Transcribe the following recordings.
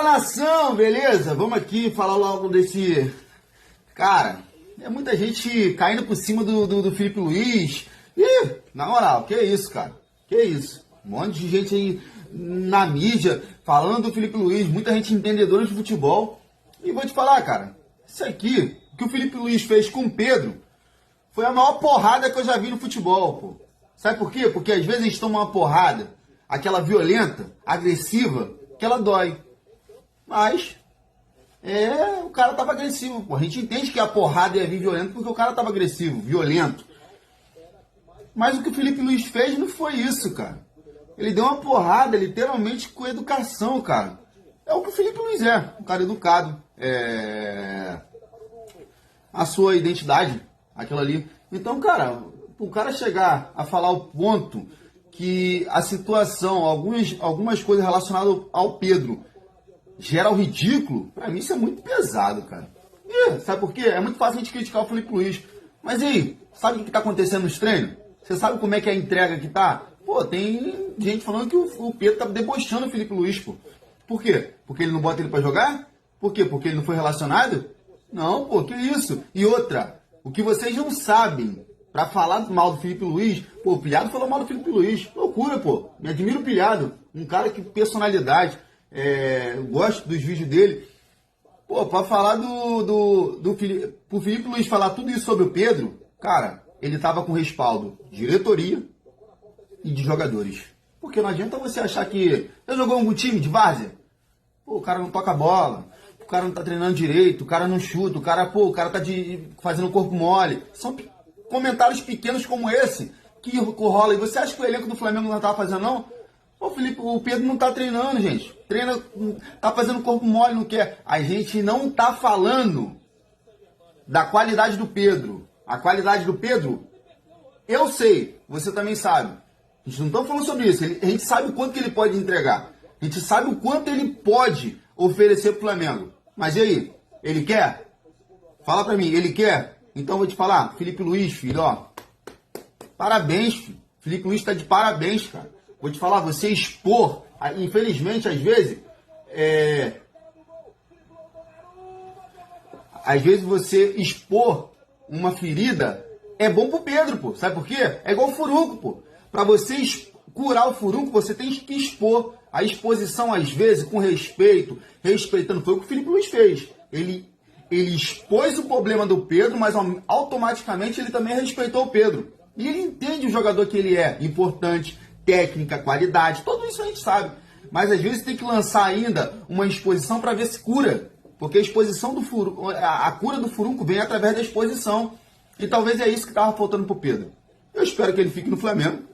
Fala, nação, beleza? Vamos aqui falar logo desse... Cara, é muita gente caindo por cima do Filipe Luís. Ih, na moral, que isso, cara? Que isso? Um monte de gente aí na mídia falando do Filipe Luís, muita gente entendedora de futebol. E vou te falar, cara, isso aqui, o que o Filipe Luís fez com o Pedro, foi a maior porrada que eu já vi no futebol, pô. Sabe por quê? Porque às vezes a gente toma uma porrada, aquela violenta, agressiva, que ela dói. Mas, o cara tava agressivo, pô. A gente entende que a porrada ia vir violenta porque o cara tava agressivo, violento. Mas o que o Filipe Luís fez não foi isso, cara. Ele deu uma porrada, literalmente, com educação, cara. É o que o Filipe Luís é, um cara educado. A sua identidade, aquilo ali. Então, cara, o cara chegar a falar o ponto que a situação, algumas coisas relacionadas ao Pedro gera o ridículo, pra mim isso é muito pesado, cara. E sabe por quê? É muito fácil a gente criticar o Filipe Luís. Mas e aí, sabe o que tá acontecendo nos treinos? Você sabe como é que é a entrega que tá? Pô, tem gente falando que o Pedro tá debochando o Filipe Luís, pô. Por quê? Porque ele não bota ele pra jogar? Por quê? Porque ele não foi relacionado? Não, pô, que isso? E outra, o que vocês não sabem, pra falar mal do Filipe Luís, pô, o Pilhado falou mal do Filipe Luís. Loucura, pô. Me admiro o Pilhado. Um cara que personalidade. Eu gosto dos vídeos dele. Pô, pra falar pro Filipe Luís falar tudo isso sobre o Pedro, cara, ele tava com respaldo de diretoria e de jogadores. Porque não adianta você achar que já jogou em algum time de várzea? Pô, o cara não toca bola, o cara não tá treinando direito, o cara não chuta, o cara tá fazendo corpo mole. São comentários pequenos como esse que rola. E você acha que o elenco do Flamengo não tava fazendo, não? Pô, Felipe, o Pedro não tá treinando, gente. Tá fazendo corpo mole, não quer. A gente não tá falando da qualidade do Pedro. A qualidade do Pedro, eu sei, você também sabe. A gente não tá falando sobre isso. A gente sabe o quanto que ele pode entregar. A gente sabe o quanto ele pode oferecer pro Flamengo. Mas e aí? Ele quer? Fala pra mim, ele quer? Então eu vou te falar, Filipe Luís, filho, ó. Parabéns, filho. Filipe Luís tá de parabéns, cara. Vou te falar, você expor, infelizmente, às vezes você expor uma ferida é bom pro Pedro, pô. Sabe por quê? É igual o furúnculo, pô. Pra você curar o furúnculo, você tem que expor. A exposição, às vezes, com respeito, respeitando, foi o que o Filipe Luís fez. Ele expôs o problema do Pedro, mas automaticamente ele também respeitou o Pedro. E ele entende o jogador que ele é, importante, técnica, qualidade, tudo isso a gente sabe. Mas às vezes tem que lançar ainda uma exposição para ver se cura. Porque a exposição a cura do furúnculo vem através da exposição. E talvez é isso que estava faltando pro Pedro. Eu espero que ele fique no Flamengo.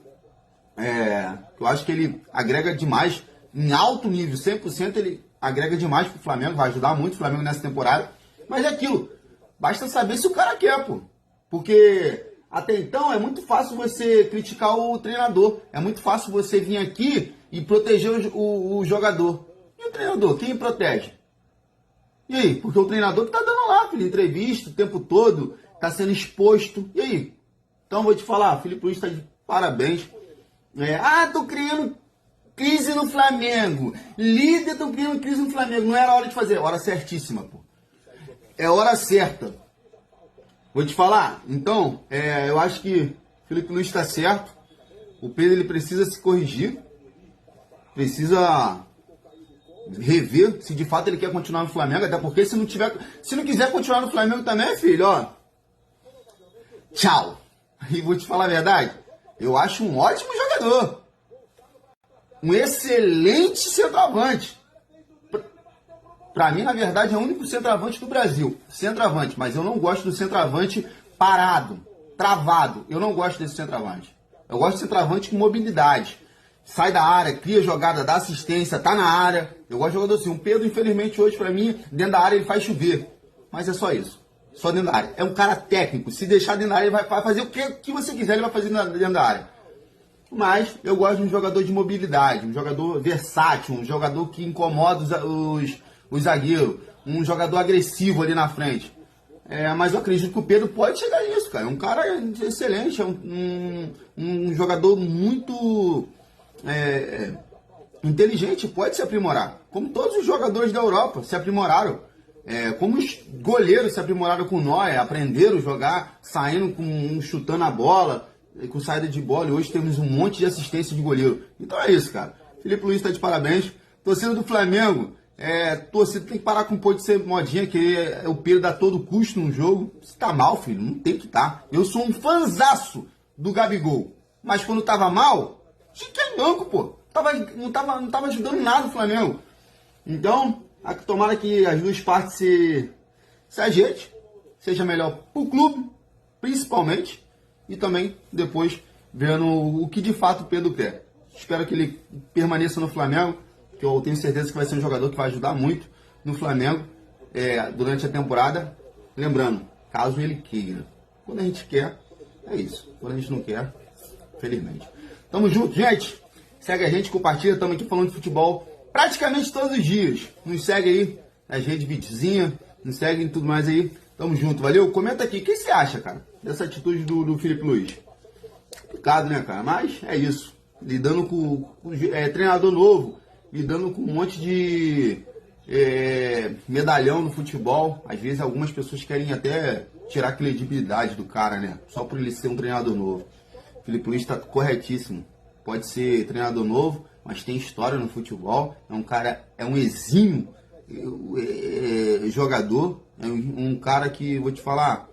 Eu acho que ele agrega demais, em alto nível, 100% ele agrega demais pro Flamengo, vai ajudar muito o Flamengo nessa temporada. Mas é aquilo, basta saber se o cara quer, pô. Porque até então é muito fácil você criticar o treinador. É muito fácil você vir aqui e proteger o jogador. E o treinador, quem protege? E aí? Porque o treinador que tá dando lá, filho, entrevista o tempo todo, tá sendo exposto. E aí? Então vou te falar, Filipe Luís tá de parabéns. Tô criando crise no Flamengo. Líder, tô criando crise no Flamengo. Não era hora de fazer, hora certíssima, pô. É hora certa. Vou te falar, então, eu acho que o Filipe Luís está certo. O Pedro ele precisa se corrigir. Precisa rever se de fato ele quer continuar no Flamengo. Até porque se não quiser continuar no Flamengo também, filho, ó. Tchau. E vou te falar a verdade, eu acho um ótimo jogador. Um excelente centroavante. Pra mim, na verdade, é o único centroavante do Brasil. Centroavante, mas eu não gosto do centroavante parado, travado. Eu não gosto desse centroavante. Eu gosto de centroavante com mobilidade. Sai da área, cria jogada, dá assistência, tá na área. Eu gosto de jogador assim. O Pedro, infelizmente, hoje, pra mim, dentro da área, ele faz chover. Mas é só isso. Só dentro da área. É um cara técnico. Se deixar dentro da área, ele vai fazer o que você quiser, ele vai fazer dentro da área. Mas eu gosto de um jogador de mobilidade, um jogador versátil, um jogador que incomoda os zagueiros, um jogador agressivo ali na frente. Mas eu acredito que o Pedro pode chegar nisso, cara. É um cara excelente, é um jogador muito inteligente, pode se aprimorar. como todos os jogadores da Europa se aprimoraram. Como os goleiros se aprimoraram com o Neuer, aprenderam a jogar, saindo chutando a bola, com saída de bola, e hoje temos um monte de assistência de goleiro. Então é isso, cara. Felipe Luiz está de parabéns. Torcida do Flamengo, torcida tem que parar com um pouco de ser modinha, que o Pedro dá todo custo no jogo. Você tá mal, filho, não tem que estar. Eu sou um fanzaço do Gabigol, mas quando tava mal, fiquei banco, pô. Não tava ajudando nada o Flamengo. Então, tomara que as duas partes se ajeitem, seja melhor pro clube, principalmente, e também depois vendo o que de fato o Pedro quer. Espero que ele permaneça no Flamengo, que eu tenho certeza que vai ser um jogador que vai ajudar muito no Flamengo durante a temporada. Lembrando, caso ele queira. Quando a gente quer, é isso. Quando a gente não quer, felizmente. Tamo junto, gente. Segue a gente, compartilha. Estamos aqui falando de futebol praticamente todos os dias. Nos segue aí nas redes videozinha, nos segue em tudo mais aí. Tamo junto, valeu? Comenta aqui, o que você acha, cara, dessa atitude do Felipe Luiz? Complicado, né, cara? Mas é isso. Lidando com treinador novo, lidando com um monte de medalhão no futebol. Às vezes algumas pessoas querem até tirar a credibilidade do cara, né? Só por ele ser um treinador novo. O Felipe Luiz está corretíssimo. Pode ser treinador novo, mas tem história no futebol. É um exímio jogador. É um cara que, vou te falar,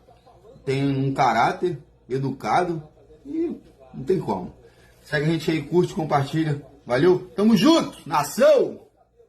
tem um caráter educado e não tem como. Segue a gente aí, curte, compartilha. Valeu, tamo junto, nação!